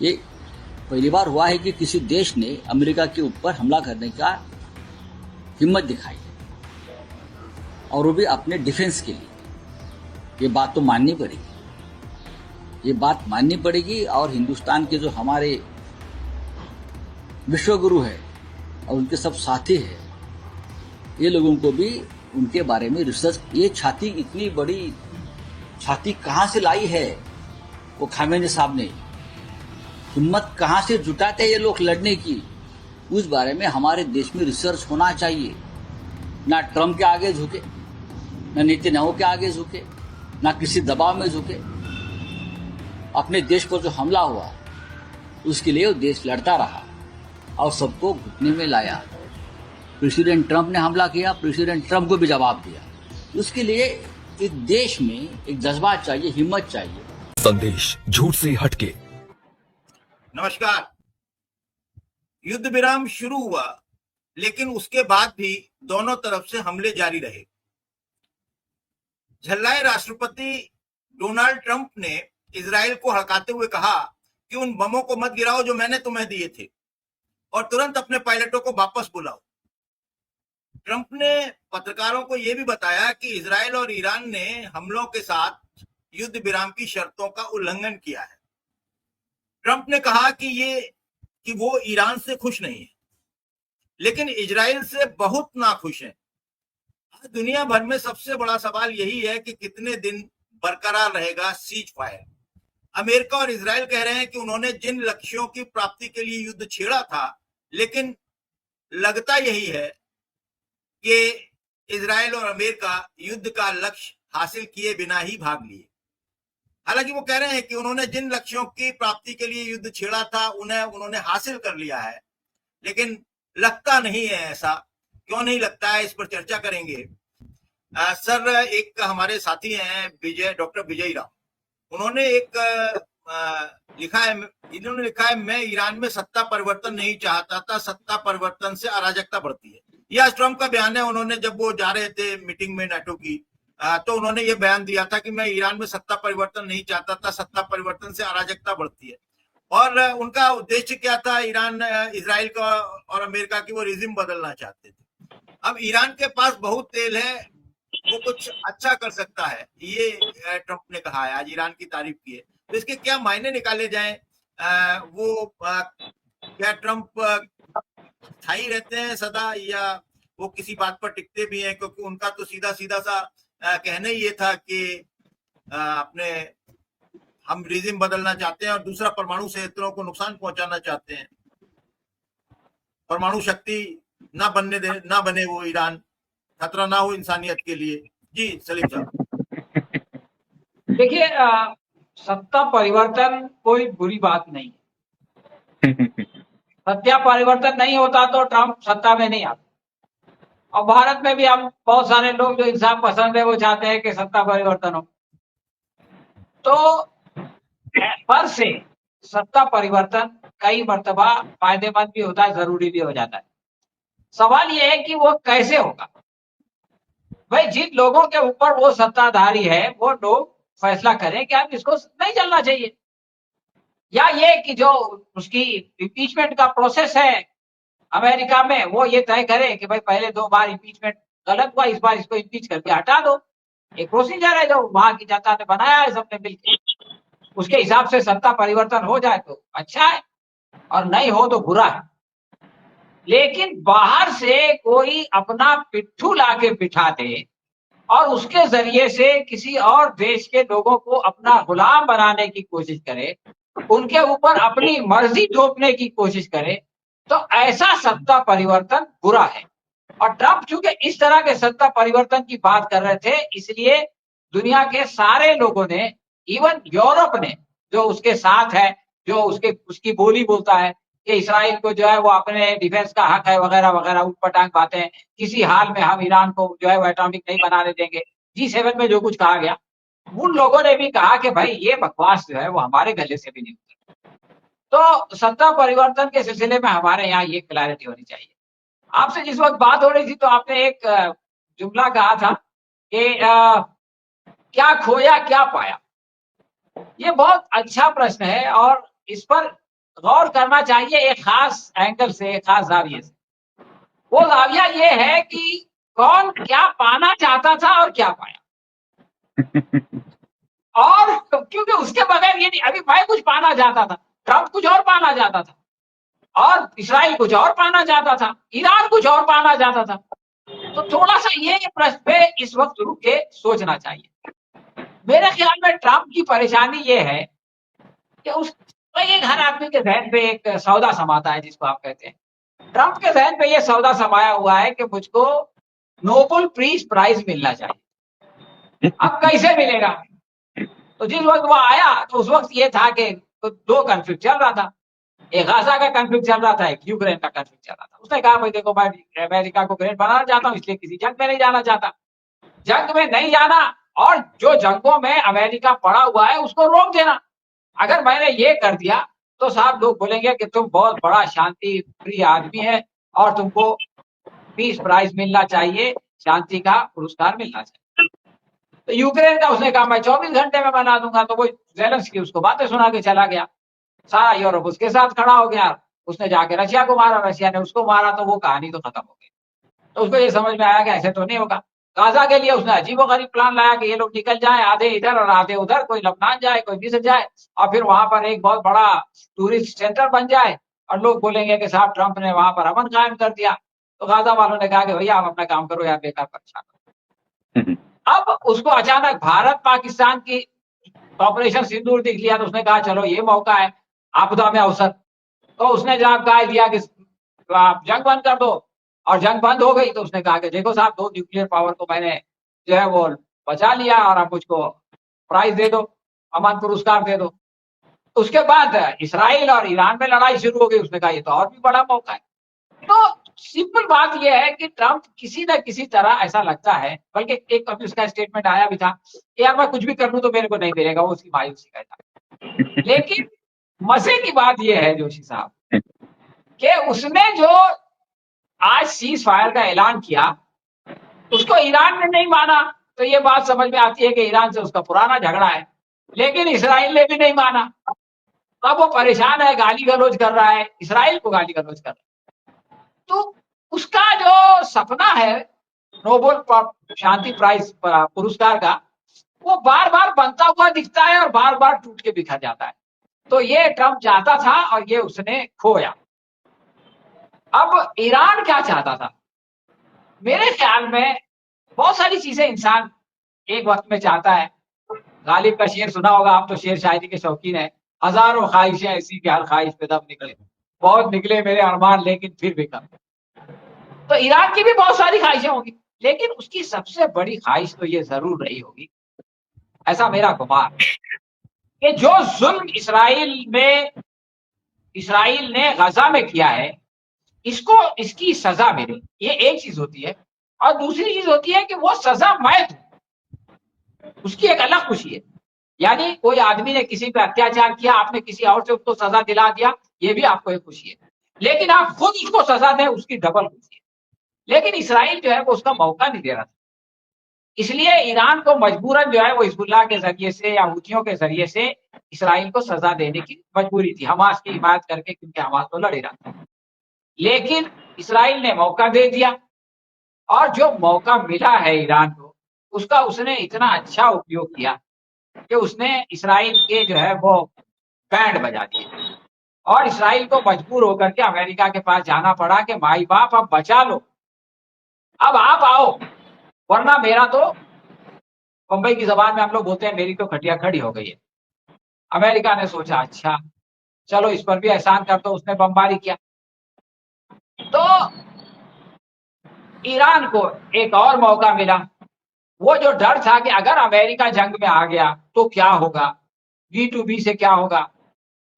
ये पहली बार हुआ है कि किसी देश ने अमेरिका के ऊपर हमला करने का हिम्मत दिखाई, और वो भी अपने डिफेंस के लिए। ये बात तो माननी पड़ेगी, ये बात माननी पड़ेगी। और हिंदुस्तान के जो हमारे विश्वगुरु है और उनके सब साथी हैं, ये लोगों को भी उनके बारे में रिसर्च, ये छाती इतनी बड़ी छाती कहाँ से लाई है वो खामेनी साहब ने, हिम्मत कहाँ से जुटाते ये लोग लड़ने की, उस बारे में हमारे देश में रिसर्च होना चाहिए। ना ट्रम्प के आगे झुके, ना नेतन्याहू के आगे झुके, ना किसी दबाव में झुके। अपने देश पर जो हमला हुआ उसके लिए वो देश लड़ता रहा और सबको घुटने में लाया। प्रेसिडेंट ट्रम्प ने हमला किया, प्रेसिडेंट ट्रम्प को भी जवाब दिया। उसके लिए एक देश में एक जज्बा चाहिए, हिम्मत चाहिए। संदेश झूठ से हटके। नमस्कार। युद्ध विराम शुरू हुआ, लेकिन उसके बाद भी दोनों तरफ से हमले जारी रहे। झल्लाए राष्ट्रपति डोनाल्ड ट्रंप ने इजराइल को हड़काते हुए कहा कि उन बमों को मत गिराओ जो मैंने तुम्हें दिए थे, और तुरंत अपने पायलटों को वापस बुलाओ। ट्रंप ने पत्रकारों को यह भी बताया कि इजराइल और ईरान ने हमलों के साथ युद्ध विराम की शर्तों का उल्लंघन किया है। ट्रंप ने कहा कि वो ईरान से खुश नहीं है, लेकिन इजराइल से बहुत नाखुश हैं। आज दुनिया भर में सबसे बड़ा सवाल यही है कि कितने दिन बरकरार रहेगा सीज फायर। अमेरिका और इजराइल कह रहे हैं कि उन्होंने जिन लक्ष्यों की प्राप्ति के लिए युद्ध छेड़ा था, लेकिन लगता यही है कि इजराइल और अमेरिका युद्ध का लक्ष्य हासिल किए बिना ही भाग लिए। हालांकि वो कह रहे हैं कि उन्होंने जिन लक्ष्यों की प्राप्ति के लिए युद्ध छेड़ा था उन्होंने हासिल कर लिया है, लेकिन लगता नहीं है ऐसा। क्यों नहीं लगता है, इस पर चर्चा करेंगे। सर, एक हमारे साथी हैं डॉक्टर विजय राम, उन्होंने लिखा है मैं ईरान में सत्ता परिवर्तन नहीं चाहता था, सत्ता परिवर्तन से अराजकता बढ़ती है। यह ट्रंप का बयान है। उन्होंने जब वो जा रहे थे मीटिंग में नाटो की, तो उन्होंने ये बयान दिया था कि मैं ईरान में सत्ता परिवर्तन नहीं चाहता था, सत्ता परिवर्तन से अराजकता बढ़ती है। और उनका उद्देश्य क्या था? इजराइल का और अमेरिका की वो रिजिम बदलना चाहते थे। अब ईरान के पास बहुत तेल है, वो कुछ अच्छा कर सकता है, ये ट्रंप ने कहा है। आज ईरान की तारीफ की है। तो इसके क्या मायने निकाले जाएं? क्या ट्रंप स्थायी रहते हैं सदा, या वो किसी बात पर टिकते भी हैं? क्योंकि उनका तो सीधा सा कहना ही ये था कि अपने हम रिजिम बदलना चाहते हैं और दूसरा परमाणु संयंत्रों को नुकसान पहुंचाना चाहते हैं। परमाणु शक्ति ना बने वो ईरान, खतरा ना हो इंसानियत के लिए। जी सलीम साहब। देखिए, सत्ता परिवर्तन कोई बुरी बात नहीं है। सत्ता परिवर्तन नहीं होता तो ट्रंप सत्ता में नहीं आता। और भारत में भी हम बहुत सारे लोग जो इंसाफ पसंद है वो चाहते हैं कि सत्ता परिवर्तन हो। तो पर से सत्ता परिवर्तन कई मर्तबा फायदेमंद भी होता है, जरूरी भी हो जाता है। सवाल यह है कि वो कैसे होगा। भाई, जिन लोगों के ऊपर वो सत्ताधारी है वो लोग फैसला करें कि अब इसको नहीं चलना चाहिए, या ये कि जो उसकी इम्पीचमेंट का प्रोसेस है अमेरिका में, वो ये तय करे कि भाई पहले 2 बार इम्पीचमेंट गलत हुआ, इस बार इसको इम्पीच करके हटा दो। एक प्रोसीजर है जो वहां की जनता ने बनाया है सबने मिलकर। उसके हिसाब से सत्ता परिवर्तन हो जाए तो अच्छा है, और नहीं हो तो बुरा है। लेकिन बाहर से कोई अपना पिट्ठू लाके बिठा दे और उसके जरिए से किसी और देश के लोगों को अपना गुलाम बनाने की कोशिश करे, उनके ऊपर अपनी मर्जी थोपने की कोशिश करे, तो ऐसा सत्ता परिवर्तन बुरा है। और ट्रंप चूंकि इस तरह के सत्ता परिवर्तन की बात कर रहे थे, इसलिए दुनिया के सारे लोगों ने, इवन यूरोप ने जो उसके साथ है, जो उसकी बोली बोलता है कि इसराइल को जो है वो अपने डिफेंस का हक है वगैरह वगैरह, उटपटांग बातें, किसी हाल में हम ईरान को जो है वो एटॉमिक नहीं बनाने देंगे, G7 में जो कुछ कहा गया, उन लोगों ने भी कहा कि भाई ये बकवास जो है वो हमारे गले से भी नहीं उतरता। तो सत्ता परिवर्तन के सिलसिले में हमारे यहाँ ये क्लैरिटी होनी चाहिए। आपसे जिस वक्त बात हो रही थी तो आपने एक जुमला कहा था कि क्या खोया क्या पाया। ये बहुत अच्छा प्रश्न है, और इस पर गौर करना चाहिए एक खास एंगल से, एक खास जाविये से। वो जाविया ये है कि कौन क्या पाना चाहता था और क्या पाया। और क्योंकि उसके बगैर ये नहीं, अभी मैं कुछ पाना चाहता था, ट्रंप कुछ और पाना चाहता था, और इसराइल कुछ और पाना चाहता था, ईरान कुछ और पाना चाहता था। तो थोड़ा सा ये प्रश्न पे इस वक्त रुक के सोचना चाहिए। मेरे ख्याल में ट्रंप की परेशानी ये है कि उस एक हर आदमी के जहन पे एक सौदा समाता है, जिसको आप कहते हैं। ट्रंप के जहन पे ये सौदा समाया हुआ है कि मुझको नोबेल पीस प्राइज मिलना चाहिए। अब कैसे मिलेगा? तो जिस वक्त वो आया तो उस वक्त ये था कि तो दो कन्फ्लिक्ट चल रहा था, एक गाजा का कन्फ्लिक्ट चल रहा था, एक यूक्रेन का कन्फ्लिक्ट चल रहा था। उसने कहा भाई देखो, मैं अमेरिका को ग्रेट बनाना चाहता हूं, इसलिए किसी जंग में नहीं जाना चाहता, जंग में नहीं जाना, और जो जंगों में अमेरिका पड़ा हुआ है उसको रोक देना। अगर मैंने ये कर दिया तो साहब लोग बोलेंगे कि तुम बहुत बड़ा शांति प्रिय आदमी है और तुमको पीस प्राइज मिलना चाहिए, शांति का पुरस्कार मिलना चाहिए। तो यूक्रेन का उसने कहा मैं 24 घंटे में बना दूंगा, तो वो ज़ेलेंस्की उसको बातें सुना के चला गया। सारा यूरोप उसके साथ खड़ा हो गया, उसने जाके रशिया को मारा, रशिया ने उसको मारा, तो वो कहानी तो खत्म हो गई। तो उसको ये समझ में आया कि ऐसे तो नहीं होगा। गाजा के लिए उसने अजीबोगरीब प्लान लाया कि ये लोग निकल जाएं, आधे इधर और आधे उधर, कोई लबनान जाए, कोई मिस्र जाए, और फिर वहां पर एक बहुत बड़ा टूरिस्ट सेंटर बन जाए, और लोग बोलेंगे कि साहब ट्रंप ने वहां पर अमन कायम कर दिया। तो गाजा वालों ने कहा कि भैया आप अपना काम करो यार, बेकार परेशान। अब उसको अचानक भारत पाकिस्तान की ऑपरेशन सिंदूर दिख लिया, तो उसने कहा चलो ये मौका है आपदा में अवसर। तो उसने जवाब कहा दिया कि आप जंग बंद कर दो, और जंग बंद हो गई। तो उसने कहा कि देखो साहब, 2 न्यूक्लियर पावर को मैंने जो है वो बचा लिया, और आप मुझको प्राइज दे दो, अमन पुरस्कार दे दो। उसके बाद इसराइल और ईरान में लड़ाई शुरू हो गई। उसने कहा ये तो और भी बड़ा मौका है। तो सिंपल बात यह है कि ट्रंप किसी न किसी तरह, ऐसा लगता है, बल्कि एक अभी उसका स्टेटमेंट आया भी था कि यार मैं कुछ भी कर लूं तो मेरे को नहीं मिलेगा, वो उसकी मायूसी का था। लेकिन मजे की बात यह है जोशी साहब कि उसने जो आज सीज फायर का ऐलान किया, उसको ईरान ने नहीं माना। तो ये बात समझ में आती है कि ईरान से उसका पुराना झगड़ा है। लेकिन इसराइल ने भी नहीं माना। अब वो परेशान है, गाली गलौज कर रहा है, इसराइल को गाली गलौज कर रहा है। तो उसका जो सपना है नोबेल शांति प्राइज पुरस्कार का, वो बार बार बनता हुआ दिखता है और बार बार टूट के बिखर जाता है। तो ये ट्रंप चाहता था और ये उसने खोया। अब ईरान क्या चाहता था? मेरे ख्याल में बहुत सारी चीजें इंसान एक वक्त में चाहता है। गालिब का शेर सुना होगा आप, तो शेर शायरी के शौकीन है। हजारों ख्वाहिशें ऐसी कि हर ख्वाहिश पे दम निकले, बहुत निकले मेरे अरमान लेकिन फिर भी कम। तो ईरान की भी बहुत सारी ख्वाहिशें होंगी, लेकिन उसकी सबसे बड़ी ख्वाहिश तो ये जरूर रही होगी, ऐसा मेरा गुमान, कि जो जुल्म इसराइल ने गजा में किया है, इसको इसकी सजा मिले। ये एक चीज होती है। और दूसरी चीज होती है कि वो सजा मैं दूं, उसकी एक अलग खुशी है। यानी कोई आदमी ने किसी पे अत्याचार किया, आपने किसी और से उसको सजा दिला दिया, ये भी आपको एक खुशी है। लेकिन आप खुद उसको सजा दें, उसकी डबल खुशी है। लेकिन इसराइल जो है वो उसका मौका नहीं दे रहा था। इसलिए ईरान को मजबूरन जो है वो हिजबुल्लाह के जरिए से या हुतियों के जरिए से इसराइल को सजा देने की मजबूरी थी, हमास की हिमायत करके, क्योंकि हमास तो लड़ ही रहा था। लेकिन इसराइल ने मौका दे दिया, और जो मौका मिला है ईरान को, उसका उसने इतना अच्छा उपयोग किया कि उसने इसराइल के जो है वो बैंड बजा दिए, और इसराइल को मजबूर होकर के अमेरिका के पास जाना पड़ा कि माई बाप अब बचा लो, अब आप आओ, वरना मेरा तो, बंबई की जबान में हम लोग बोलते हैं, मेरी तो खटिया खड़ी हो गई है। अमेरिका ने सोचा अच्छा चलो इस पर भी एहसान कर दो, उसने बमबारी किया। तो ईरान को एक और मौका मिला। वो जो डर था कि अगर अमेरिका जंग में आ गया तो क्या होगा, B2B से क्या होगा,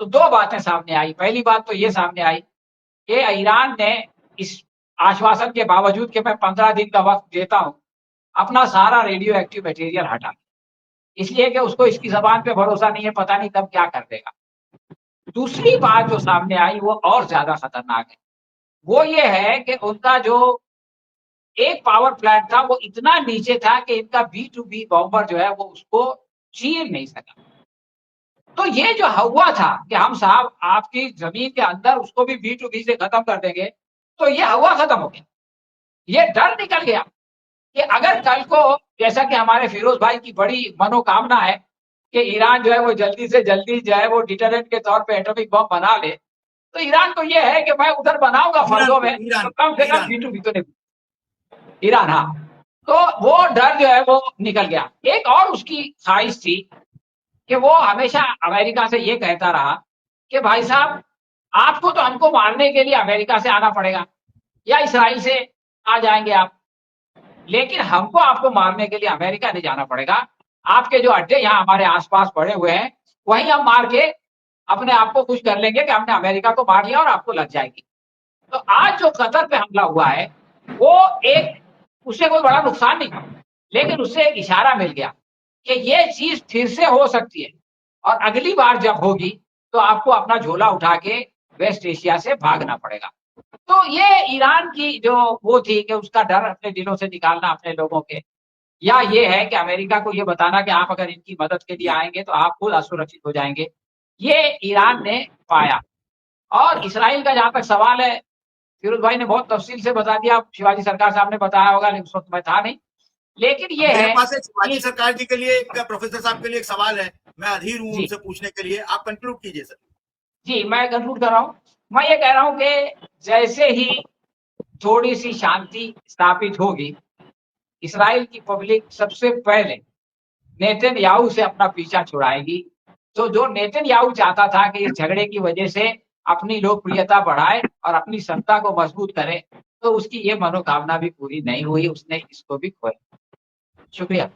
तो दो बातें सामने आई। पहली बात तो ये सामने आई कि ईरान ने इस आश्वासन के बावजूद कि मैं 15 दिन का वक्त देता हूं, अपना सारा रेडियो एक्टिव मटेरियल हटा, इसलिए कि उसको इसकी जबान पे भरोसा नहीं है, पता नहीं कब क्या कर देगा। दूसरी बात जो सामने आई वो और ज्यादा खतरनाक है। वो ये है कि उनका जो एक पावर प्लांट था वो इतना नीचे था कि इनका B2B बॉम्बर जो है वो उसको चीर नहीं सका। तो ये जो हुआ था कि हम साहब आपकी जमीन के अंदर उसको भी B2B से खत्म कर देंगे, तो ये हुआ खत्म हो गया। ये डर निकल गया कि अगर कल को, जैसा कि हमारे फिरोज भाई की बड़ी मनोकामना है कि ईरान जो है वो जल्दी से जल्दी जो है वो डिटरेंट के तौर पे एटॉमिक बम बना ले, तो ईरान को ये है कि मैं उधर बनाऊंगा फर्जों में, तो कम से कम B2B तो नहीं। ईरान, हाँ, तो वो डर जो है वो निकल गया। एक और उसकी ख्वाहिश थी कि वो हमेशा अमेरिका से ये कहता रहा कि भाई साहब आपको तो हमको मारने के लिए अमेरिका से आना पड़ेगा या इसराइल से आ जाएंगे आप, लेकिन हमको आपको मारने के लिए अमेरिका नहीं जाना पड़ेगा। आपके जो अड्डे यहाँ हमारे आसपास पड़े हुए हैं वहीं हम मार के अपने आप को खुश कर लेंगे कि हमने अमेरिका को मार लिया और आपको लग जाएगी। तो आज जो कतर पे हमला हुआ है वो एक, उससे कोई बड़ा नुकसान नहीं हुआ, लेकिन उससे एक इशारा मिल गया कि ये चीज फिर से हो सकती है और अगली बार जब होगी तो आपको अपना झोला उठा के वेस्ट एशिया से भागना पड़ेगा। तो ये ईरान की जो वो थी कि उसका डर अपने दिलों से निकालना अपने लोगों के, या ये है कि अमेरिका को ये बताना कि आप अगर इनकी मदद के लिए आएंगे तो आप खुद असुरक्षित हो जाएंगे, ये ईरान ने पाया। और इसराइल का जहां तक सवाल है, फिरोज भाई ने बहुत तफसील से बता दिया, शिवाजी सरकार साहब ने बताया होगा, लेकिन उस वक्त मैं था नहीं। लेकिन ये मेरे है पास एक शिवाजी कि सरकार जी के लिए, एक प्रोफेसर साहब के लिए एक सवाल है, मैं अधीर हूं जी उनसे पूछने के लिए, आप कंक्लूड कीजिए सर। जी, मैं कंक्लूड कर रहा हूं। मैं ये कह रहा हूं कि जैसे ही थोड़ी सी शांति स्थापित होगी, इसराइल की पब्लिक सबसे पहले नेतन्याहू से अपना पीछा छुड़ाएगी। तो जो नेतन्याहू चाहता था कि इस झगड़े की वजह से अपनी लोकप्रियता बढ़ाए और अपनी सत्ता को मजबूत करे, तो उसकी ये मनोकामना भी पूरी नहीं हुई, उसने इसको भी खोया। शुक्रिया।